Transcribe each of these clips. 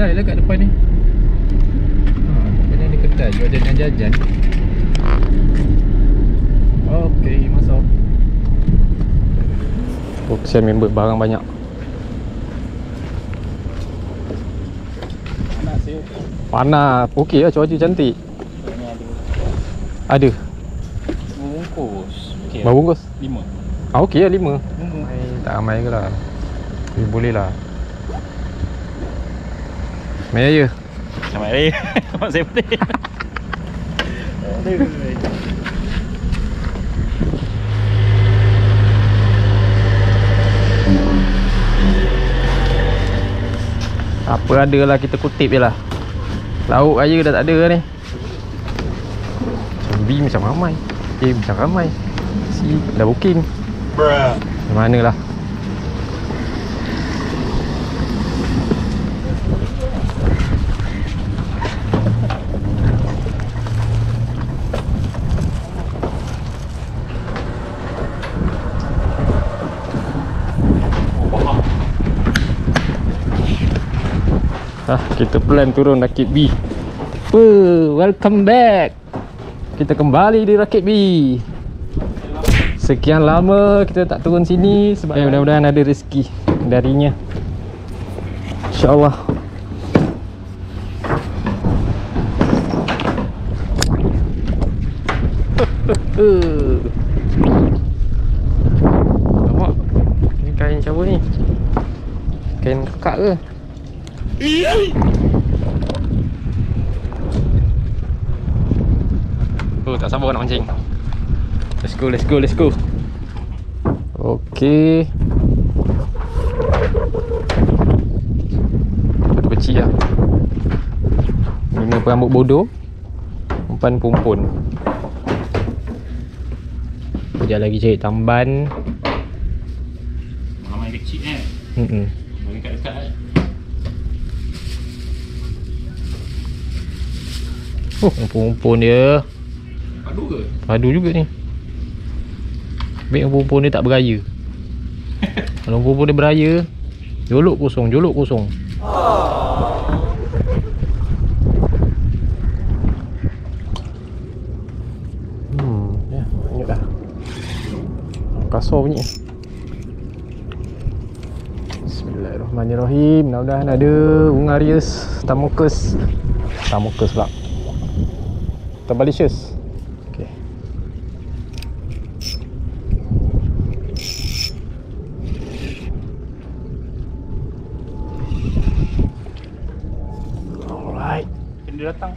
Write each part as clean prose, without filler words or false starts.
kedai lah kat depan ni. Depan ni ada kedai jual jajan-jajan. Okey, masuk. Oh, kesian member barang banyak. Panas ya. Panas. Okey lah, cuaca cantik. Ini Ada. bungkus. Okey. Berapa bungkus? 5. Okey lah 5. Bungkus. Tak ramai ke lah. Tapi boleh lah. Maya ya? Selamat hari. Selamat saya putih. Apa ada lah, kita kutip je lah. Lauk raya dah tak ada ni. Macam B macam ramai, A macam ramai, C dah booking. Macam mana lah. Kita plan turun rakit B. Welcome back. Kita kembali di rakit B. Sekian lama kita tak turun sini sebab mudah-mudahan ada rezeki darinya, InsyaAllah. Nampak? Ni kain siapa ni? Kain kakak ke? Oh, tak sabar nak mancing. Let's go, let's go, let's go. Okey. Batu kecil lah. 5 perambut bodoh, 4 pumpun. Sekejap lagi cari tamban. Ramai kecil kan? Bagi kat dekat kan? Oh, pumpun dia. Padu ke? Padu juga ni. Baik pumpun dia tak beraya. Kalau pumpun dia beraya, jolok kosong, jolok kosong. Ya, banyak dah. Kasar bunyi. Bismillahirrahmanirrahim. Mudah-mudahan ada Ungarius Tamokus. Tamokus pula. Tabalicious. Okey. Alright. Dia datang.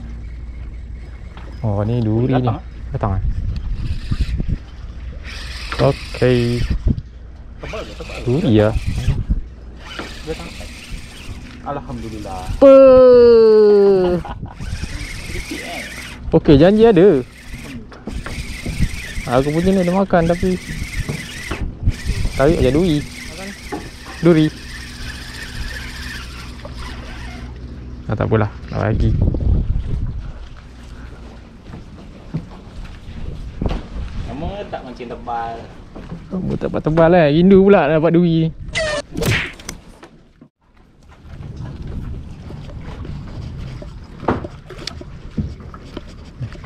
Oh, ni duri ni. Datang ah. Okey. Tebal ke? Tebal. Duri ya. Dia datang. Alhamdulillah. Kecil kan? Okey, janji ada. Aku punya ni ada makan tapi tarik je duri. Makan. Duri. Tak apalah, nak bagi. Kamu tak mancing tebal. Kamu tak tebal lah, rindu pula dapat duri.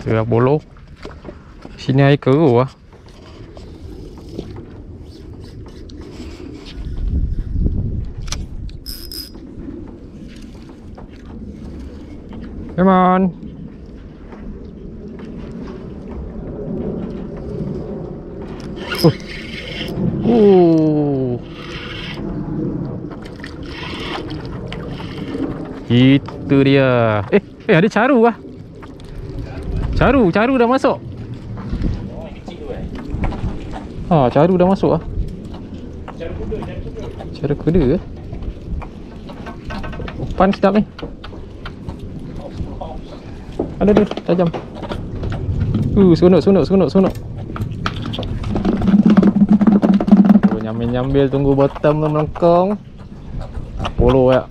Kita boloh. Sini air keruh lah. Come on. Itu dia. Ada caru lah. Caru dah masuk. Oh, yang kecil tu kan? Caru dah masuk lah. Caru kuda ke? Umpan sedap ni. Ada tajam. Sunuk. Oh, nyambil tunggu bottom tu melengkong. Polo ya.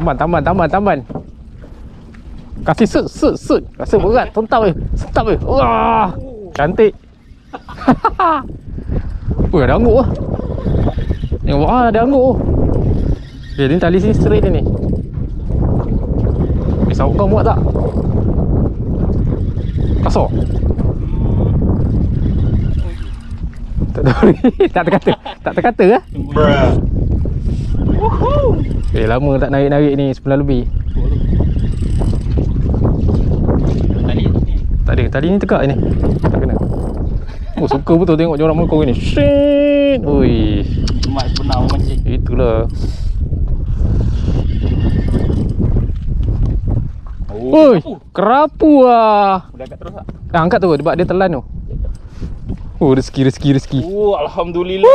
Tamban. Kasih set. Rasa berat. Tontap weh. Wah. Cantik. Weh, ada angguk lah. Tengok ada angguk. Okay, ni tali sini straight ni. Pisau kau muat tak? Kasar. Tak tahu. Tak terkata lah. Lama tak narik-narik ni, sebulan lebih. Tak ada, tali ni tegak ni. Tak kena. Oh, suka betul tengok orang melukau ni. Shit. Ui. Mak benar mancing. Itulah. Oi, kerapu lah. Boleh angkat terus tak? Angkat tu, sebab dia telan tu. Oh, rezeki. Oh, alhamdulillah.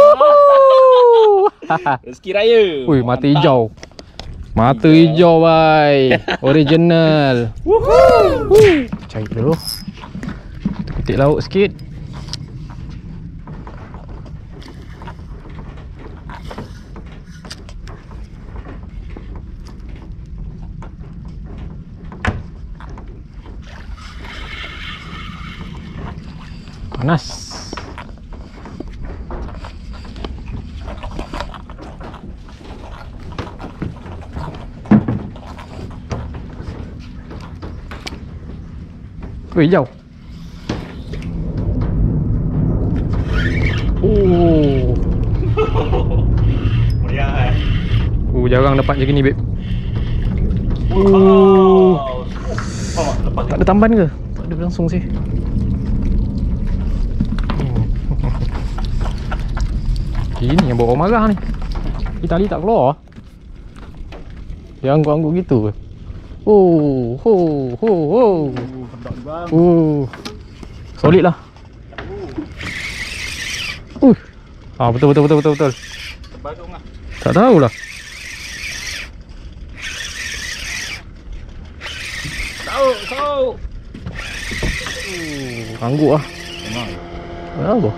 Rezeki raya. Ui, mata hijau. Mata hijau, bhai. Original. Cari dulu. Ketik lauk sikit. Panas. Weh, hijau. Oh. Meriah Jarang dapat macam ni, babe. Oh. Lepas Tak ada tamban ke? Tak ada langsung sih. Ini yang bawa orang marah ni. Tali tak keluar. Dia angguk-angguk gitu ke? Oh, sedap ni bang. Solid lah. Betul. Baru ngah. Tak tahulah. Tahu. Angguk lah. Memang. Apa?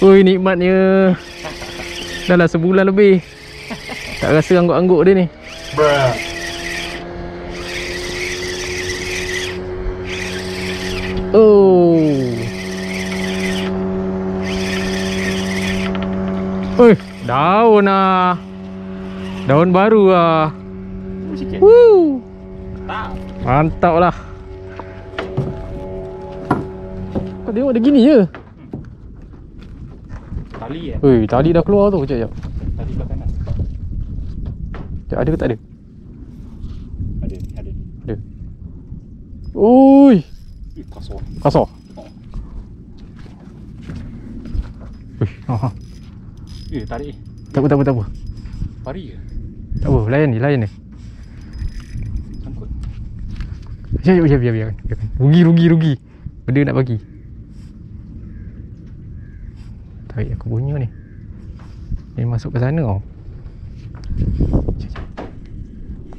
Ui, nikmatnya. Dah lah sebulan lebih. Tak rasa angguk-angguk dia ni. Daun lah. Daun baru lah. Sikit. Tak. Mantap lah. Kau tengok dia gini je. Tali Tali dah keluar tu. Sekejap. Tali belah kanan. Ada ke tak ada? Ada. Ada. Ui, Kasar. kasar. Tarik. Tak apa. Pari ke? Tak apa, layan ni. Sangkut. Biar. Rugi. Benda nak bagi. Tarik aku punya ni. Dia masuk ke sana tau.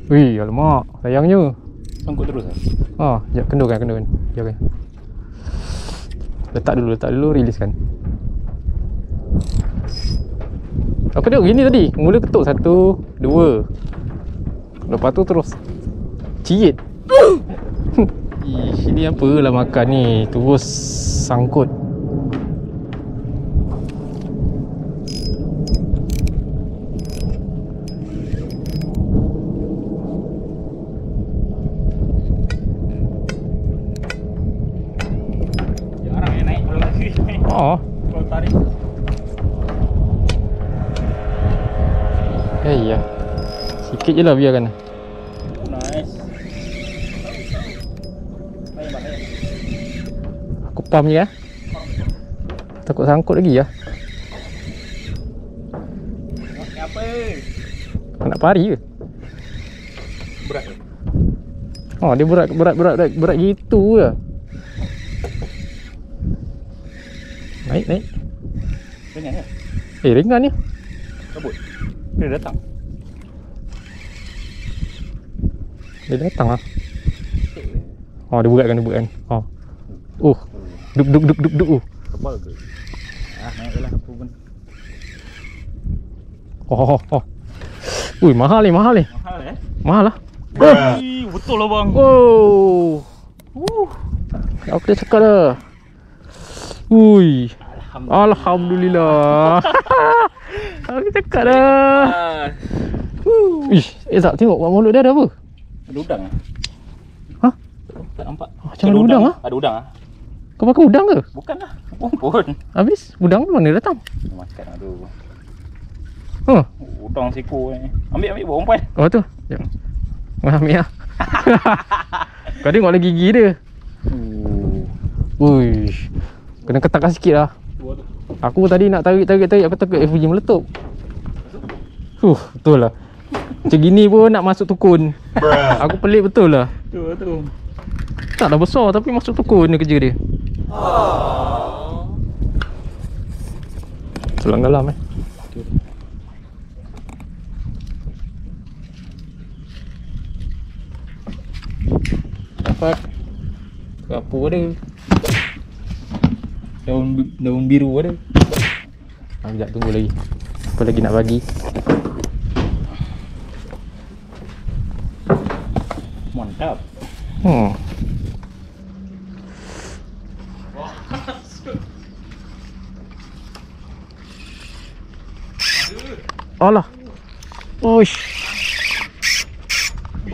Wih, alamak, sayangnya. Sangkut terus lah. Sekejap, kendurkan. Biarkan. Letak dulu, riliskan. Aku tengok gini tadi. Mula ketuk 1, 2. Lepas tu terus ciyit. Ini apalah makan ni. Terus sangkut. Jarang yang naik kalau lagi. Kalau tarik. Ya. Sikit je lah biarkan. Nice. Aku pump je lah. Takut sangkut lagi lah. Ni apa? Nak pari ke? Berat ke? Dia berat gitu je. Naik. Ringan ke? Ringan ni. Kabut. Dia datang. Dia datang lah. Dia beratkan. Duk. Kebal ke? Naik lah apa pun. Ui, mahal ni. Mahal Mahal lah. Betul lah bang. Oh. Aku dah cakap dah. Ui. Alhamdulillah. Aku cakap dah. Ish, tak tengok kat mulut dia ada apa? Ada udang ah? Ha? Tak nampak. Macam ada udang ah? Ada udang ah? Kau makan udang ke? Bukan lah. Pun. Habis udang mana datang? Makan aduh. Huh. Udang seko ni. Ambil bawa umpan. Oh tu. Jap. Ambil lah. Kau tengok lagi gigi dia. Ui. Kena ketakkan sikit lah. Aku tadi nak tarik aku takut FG meletup. Betul lah. Macam gini pun nak masuk tukun. Aku pelik betul lah. Tu. Taklah besar tapi masuk tukun ni kerja dia. Selang dalam dapat apa ada, daun biru ada. Sekejap tunggu lagi. Apa lagi nak bagi? Mantap. Alah. Uish.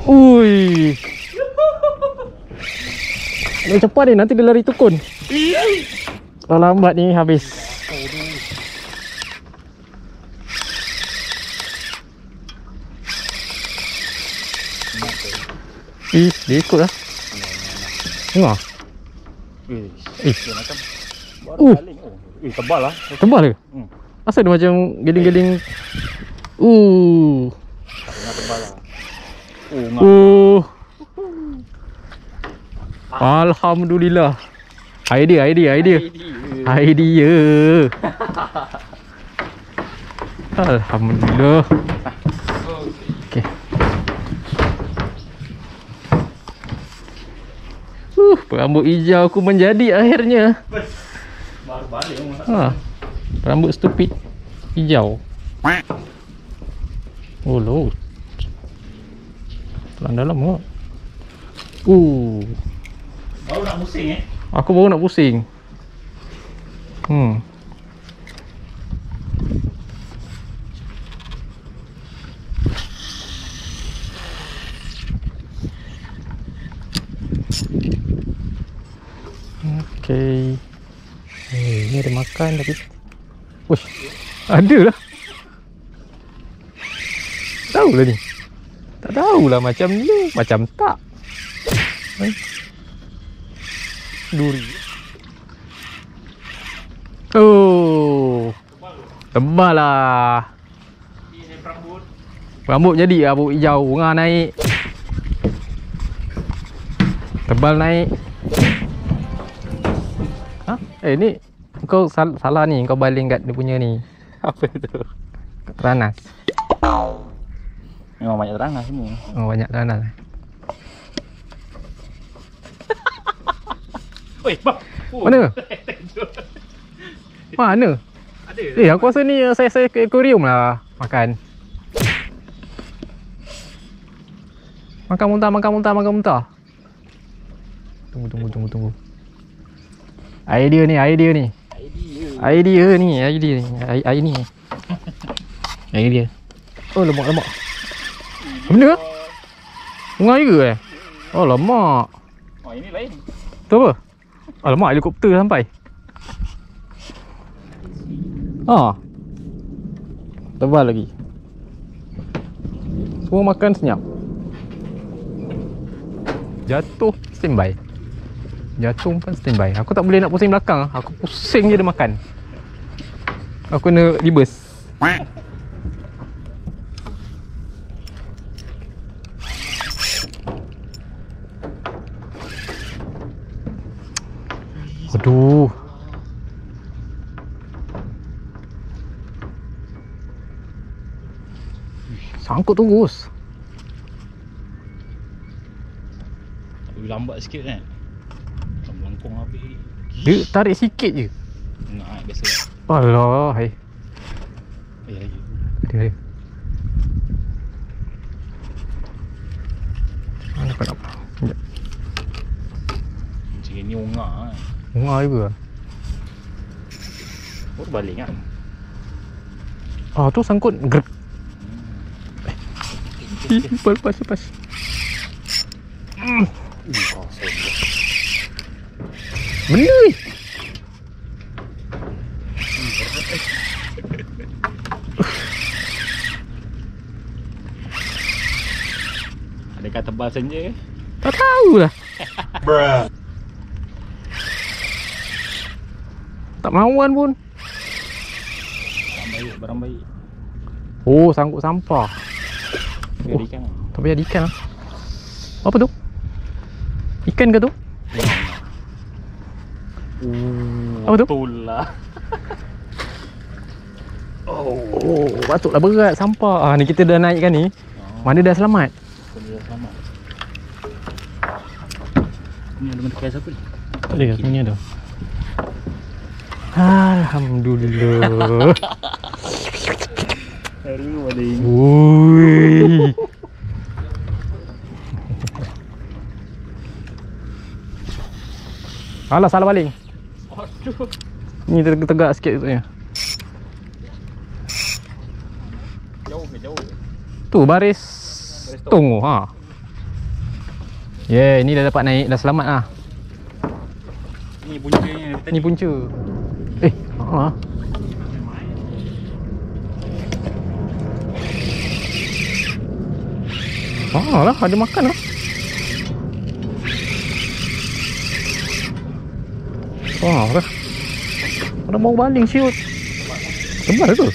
Ui. Dia cepat ni, nanti dia lari tukun. Kalau lambat ni habis. Dia ikut lah. Tengok. Dia macam baru baling. Tebal lah. Tebal ke? Asal dia macam geling-geling. Tengah tebal lah. Alhamdulillah. Idea. Alhamdulillah. Okey. Rambut hijau aku menjadi akhirnya. Baru baling. Rambut stupid hijau. Oh lo. Pelan dalam tengok. Baru nak pusing Aku baru nak pusing. Okay. Ni ada makan tapi. Wush. Ada lah. Tahu lah ni. Tak tahulah macam ni. Macam tak. Duri. Tebal lah. Rambut jadi rambut hijau. Bunga naik. Tebal naik. Ni kau salah ni. Kau baling kat dia punya ni. Apa tu? Teranas. Memang banyak teranas ni. Banyak teranas. Oi, bang. Mana? Mana? Ada. Aku rasa ni saya ke akuarium lah makan. Makan muntah. Tunggu. Idea ni. Oh, lemak. Benda? Bunga juga Oh, lemak. Oh, ini lain. Tu apa? Alamak, helikopter sampai. Tebal lagi. Semua makan senyap. Jatuh standby. Aku tak boleh nak pusing belakang. Aku pusing je dia makan. Aku kena reverse. Aduh. Sangkut terus. Lambat sikit kan. Melengkung habis. Dia tarik sikit je. Nak biasa. Alah, hai. Lagi. Dia. Kenapa? Sekejap. Macam ni ungak kan. Bunga juga. Oh balik kan. Ah tu sangkut. Grep. Lepas. Kosong. Benda ni. Adakah tebal senja ke? Tak tahulah. Tak mahuan pun. Barang baik. Oh, sangkut sampah. Biar ikan. Tak payah ikan lah. Apa tu? Ikan ke tu? Apa tu? Betul lah. Oh, patutlah berat sampah. Ah ni kita dah naikkan ni. Mana dah selamat? Dia selamat. Ni ada menteri siapa ni? Tak ada katanya tu. Alhamdulillah. Aduh ada ini. Ui. Alah salah baling. Aduh. Ni tegak sikit katanya. Jauh ke? Tu baris tunggu ha. Yeah, ni dah dapat naik, dah selamat lah. Ni puncanya tadi. Ni punca. Ha. Lah, ada makan lah. Dah. Ada mau baling siut. Tebal tu.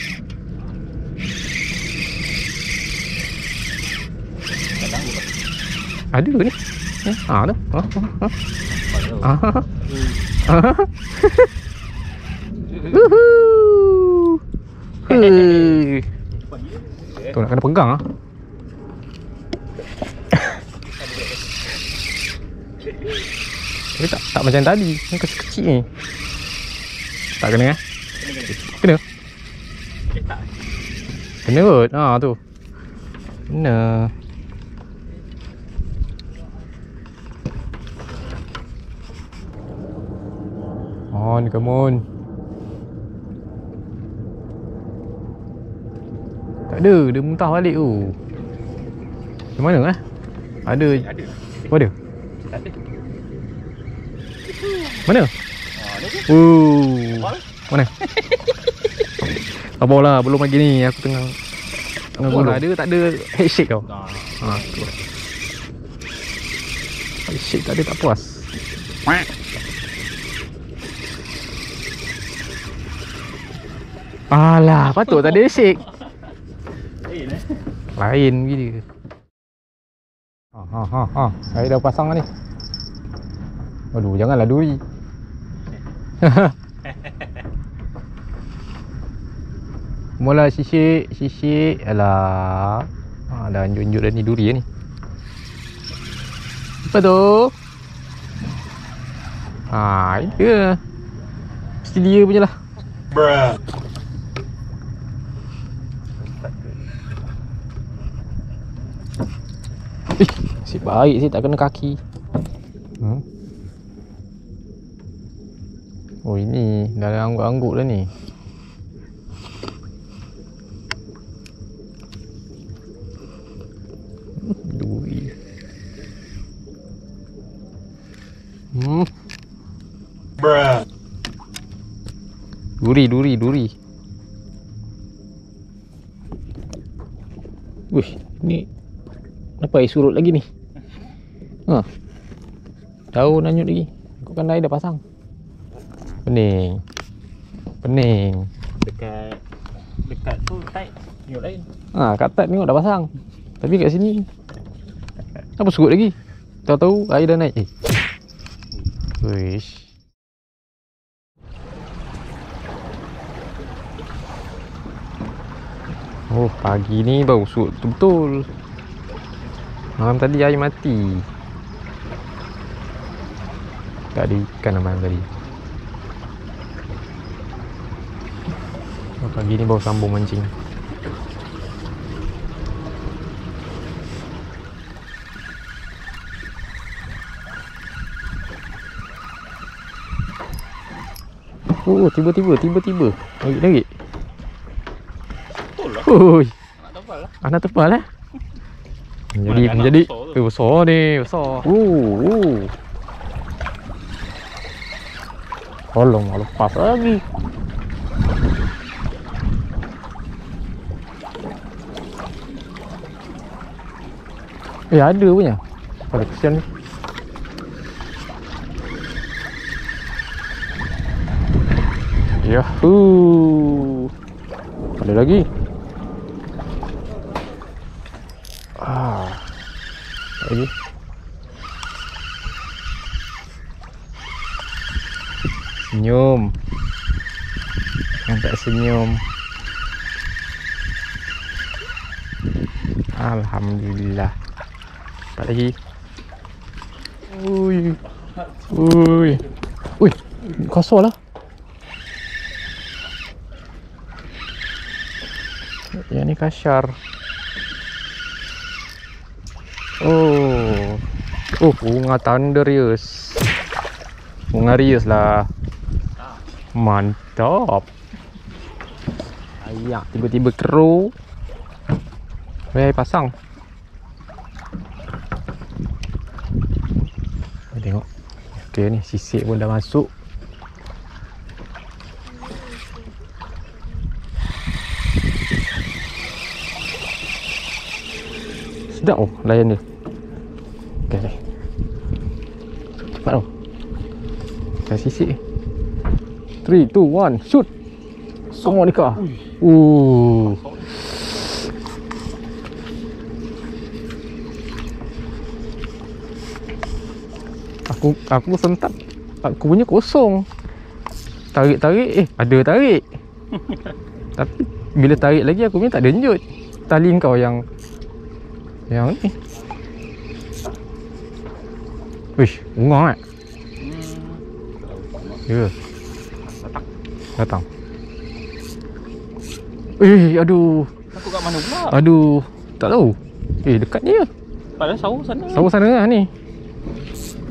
Ada ni. Tu. Tu nak kena pegang ah. Tapi tak macam tadi. Ni kecil-kecil ni. Tak kena eh? Kena. Kena kot. Ha tu. Kena. Oh ni kamun. Tak ada, dia muntah balik tu. Di mana eh? Ada. Oh ada. Tak ada. Mana? Ada ke? Mana? Sabarlah, belum lagi ni. Aku tengah gulung. Ada tak ada head shake kau? Tu. Head shake tak ada, tak puas. Alah, patut tak ada head shake. Lain gila. Saya dah pasang ni. Aduh, janganlah duri. Mula sisik. Alah. Dah anjut-anjut dah ni duri ni. Apa tu? Itu lah. Mesti dia punya lah. Nasib baik sih tak kena kaki. Oh ini dah ada angguk-angguk dah ni. Duri. Duri. Wush, ni kenapa air surut lagi ni? Daun anyut lagi. Kau kan air dah pasang. Pening. Dekat tu tight. Tengok lain. Kat tat tengok dah pasang. Tapi kat sini apa surut lagi? Tahu-tahu air dah naik. Wish. Oh, pagi ni baru surut betul-betul. Malam tadi air mati. Tak ada ikan malam tadi. Oh, pagi ni baru sambung mancing. Oh, tiba-tiba. Lagi. Betul lah. Oi, Nak tebal lah. anak tebal eh. Mana anak Menjadi besar tu? besar ni, besar. Tolong lepas lagi. Ada punya. Pada kesian ni. Yahoo. Ada lagi. Lagi. Senyum. Yang tak senyum. Alhamdulillah. Dapat lagi. Ui, kosong lah. Yang ni kasyar. Bunga Thunderius. Bunga Rius lah. Mantap. Ayak tiba-tiba keruh. Pasang. Tengok. Okey ni sisik pun dah masuk. Sedap layan dia. Okey. Cepat tau. Dah sisik. 3, 2, 1, shoot. Semua nikah. Aku sentak. Aku punya kosong. Tarik-tarik, ada tarik. Tapi bila tarik lagi aku punya tak ada njut. Tali kau yang ni. Wish, bunga tak? Ya. Datang. Aduh. Takut kat mana pula? Aduh, tak tahu. Dekat ni je. Padahal sawah sana. Sawah sana lah ni.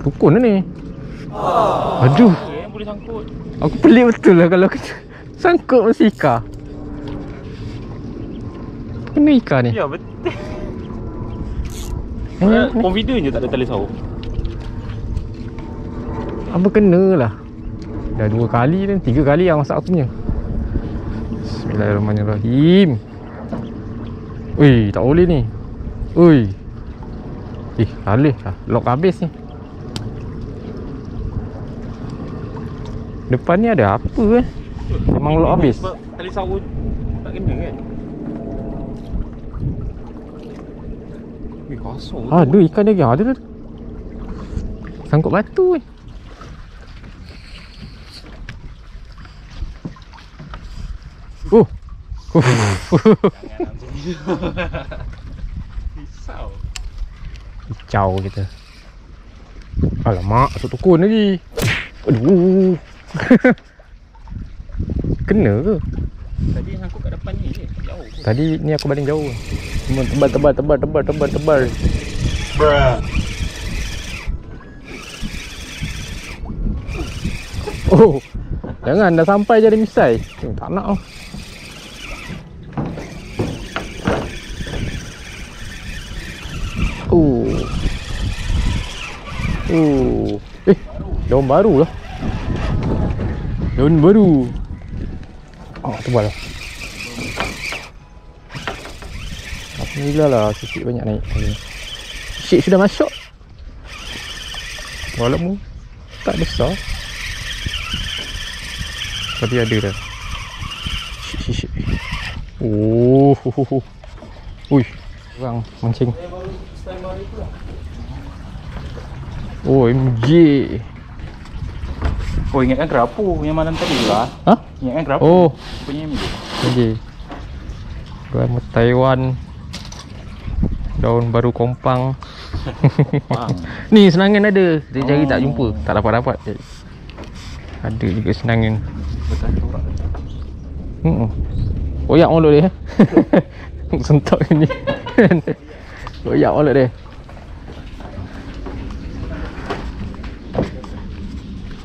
Rukun lah ni. Aduh. Boleh sangkut. Aku pelik betul lah kalau sangkut masih ikan. Kena ikan ni. Ya betul. Ni. Confident je tak ada tali sawah. Apa kena lah. Dah 2 kali dan 3 kali yang masak aku punya. Bismillahirrahmanirrahim. Tak boleh ni. Halih lah. Lock habis ni. Depan ni ada apa Memang lock habis. Sebab tali sawah tak kena kan. Kosong. Ada ikan lagi. Ada tu. Sangkut batu Risau. Kicau kita. Alamak, masuk tukun lagi. Aduh. Kena ke? Tadi sangkut kat depan ni je. Jauh. Tadi ni aku baling jauh. Tebal. Bruh. Jangan dah sampai jadi misai. Tak nak oh. Daun baru lah. Daun baru. Tebal lah. Alhamdulillah lah sisik banyak naik. Sisik sudah masuk. Walaupun tak besar, tapi ada dah. Sisik. Orang mancing. MJ. Ingatkan kerapu yang malam tadi lah. Ingatkan kerapu. Punya MJ. Daun Taiwan. Daun baru kompang. Ni senangan ada. Dia cari tak jumpa. Tak dapat. Ada juga senangan. Koyak molot dia. Sentak ni. Koyak molot dia.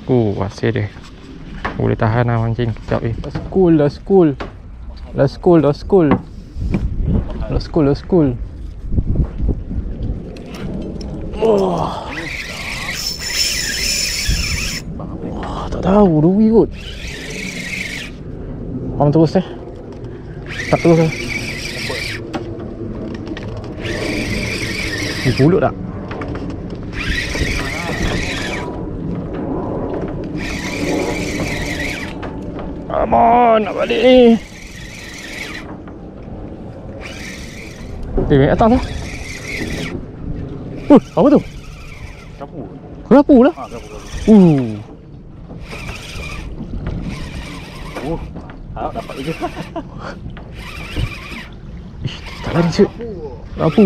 Hasil dia. Boleh tahan lah mancing kejap Dah school Wah, tak tahu rugi kot. Pam terus tak terus Ni pulut tak? Aman, nak balik ni. Naik atas lah. Apa tu? Kerapu. Kerapu lah. Kerapu. Harap dapat juga. Tak lari cik. Kerapu.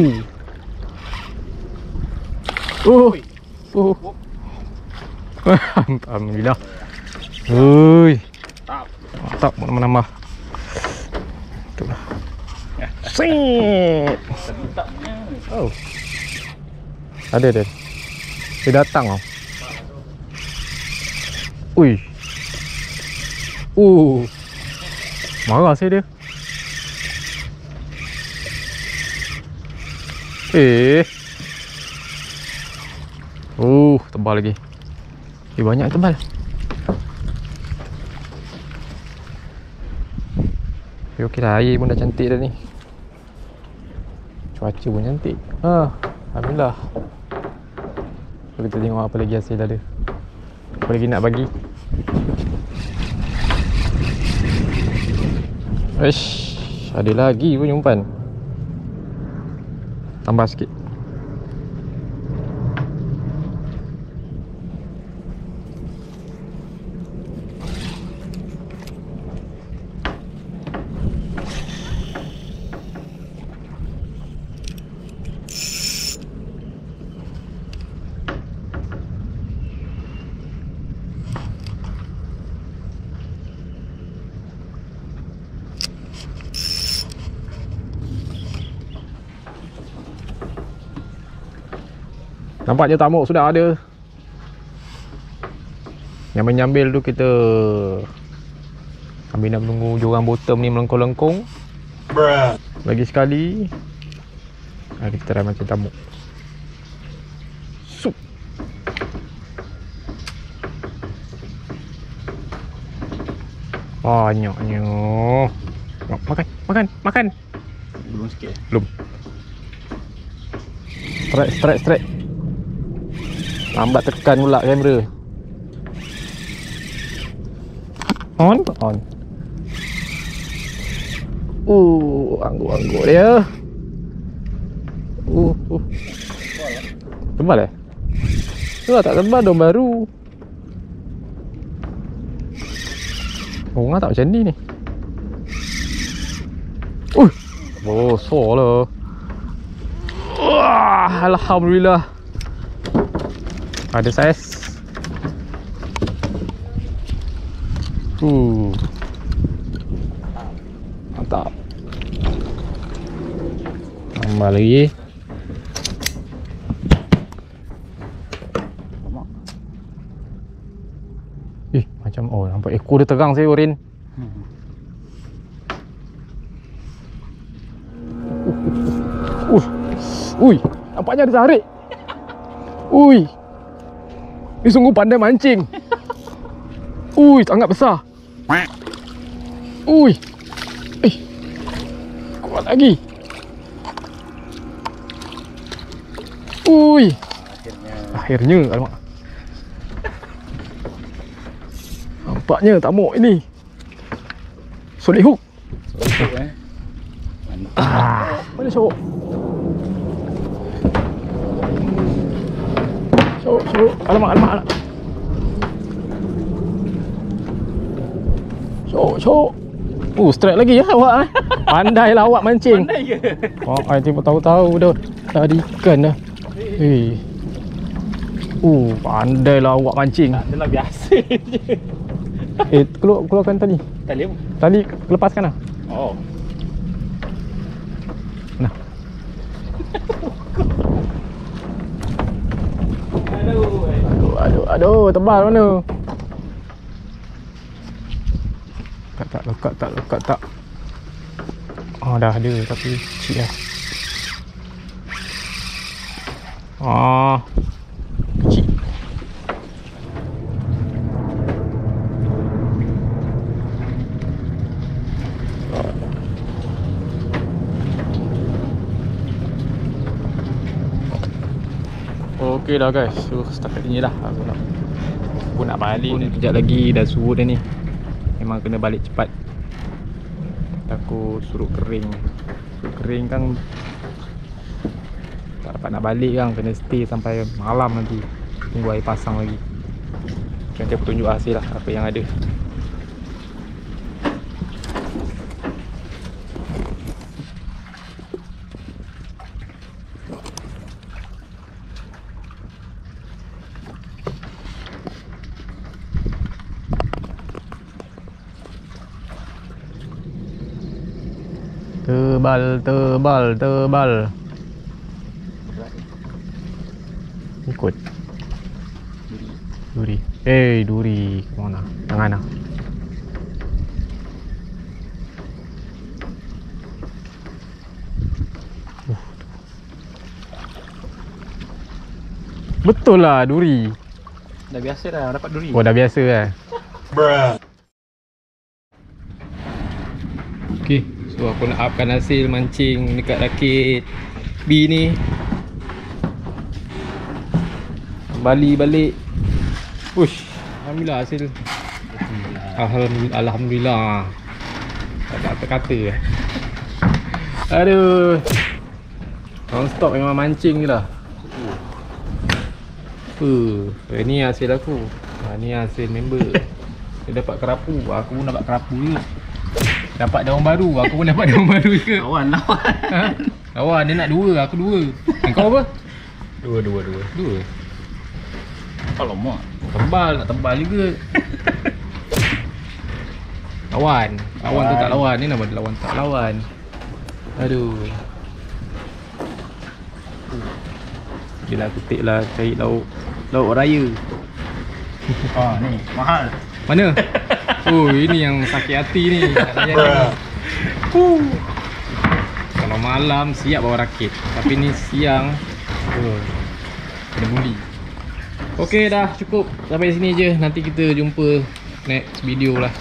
Alhamdulillah. Mantap, menambah. Itulah. Sing. Oh. Ada. Dia datang tau. Ui. Marah saya dia. Tebal lagi. Banyak tebal. Okey dah, air pun dah cantik dah ni. Cuaca pun cantik. Alhamdulillah. Kita tengok apa lagi hasil ada. Apa lagi nak bagi. Ada lagi pun umpan. Tambah sikit. Nampaknya tamuk sudah ada. Yang menyambil tu kita sambil nak menunggu jurang bottom ni melengkung-lengkung. Lagi sekali. Kita try macam tamuk. Sup. Banyaknya. Makan. Belum sikit. Belum. Strike. Lambat tekan pula kamera. On. Angguk-angguk dia. Tebal tak tebal dong baru. Orang tak macam ni. Bosor lah. Alhamdulillah. Ada saiz. Mantap. Tambah lagi. Macam nampak ekor dia terang saya Orin. Nampaknya ada tarik. Ni sungguh pandai mancing. Sangat besar. Kuat lagi. Akhirnya. Alamak. Nampaknya tamuk ini. Solid hook. Mantap. Mana syok? Syok. Alamak. Syok. Strike lagi ya awak. Pandai lah awak mancing. Pandai ke? Tiba tahu-tahu dah ada ikan dah. Pandai lah awak mancing. Tak adalah biasa je. Keluarkan tali. Tali lepaskan lah. Nah. Aduh, tebal mana? lekat tak. Oh dah ada tapi kecil lah. Oh kecil. Okey dah guys. So setakat ni lah aku nak balik ni. Sekejap lagi dah surut dah ni. Memang kena balik cepat. Takut surut kering. Surut kering kan tak dapat nak balik kan. Kena stay sampai malam nanti. Tunggu air pasang lagi. Nanti aku tunjuk hasil lah apa yang ada. Tebal. Ikut. Duri. Duri. Kemana? Tangan lah. Betul lah duri. Dah biasa dah dapat duri. Oh dah biasa lah. Okay, so aku nak upkan hasil mancing dekat rakit B ni. Balik. Push. Alhamdulillah hasil. Alhamdulillah. Tak ada kata-kata. Aduh. Non stop memang mancing je lah. Ini hasil aku. Ni hasil member. Dia dapat kerapu. Aku pun dapat kerapu juga. Dapat daun baru. Aku pun dapat daun baru juga. Lawan. Lawan dia nak 2, aku 2. Kau apa? 2. Kalau mau Tebal, nak tebal juga. Lawan tu tak lawan. Ni nama dia lawan tak lawan. Aduh. Yelah kutik lah cari lauk raya. ni mahal. Mana? Oh ini yang sakit hati ni. Kalau malam siap bawa rakit. Tapi ni siang kena buli. Okey dah cukup sampai sini je. Nanti kita jumpa next video lah.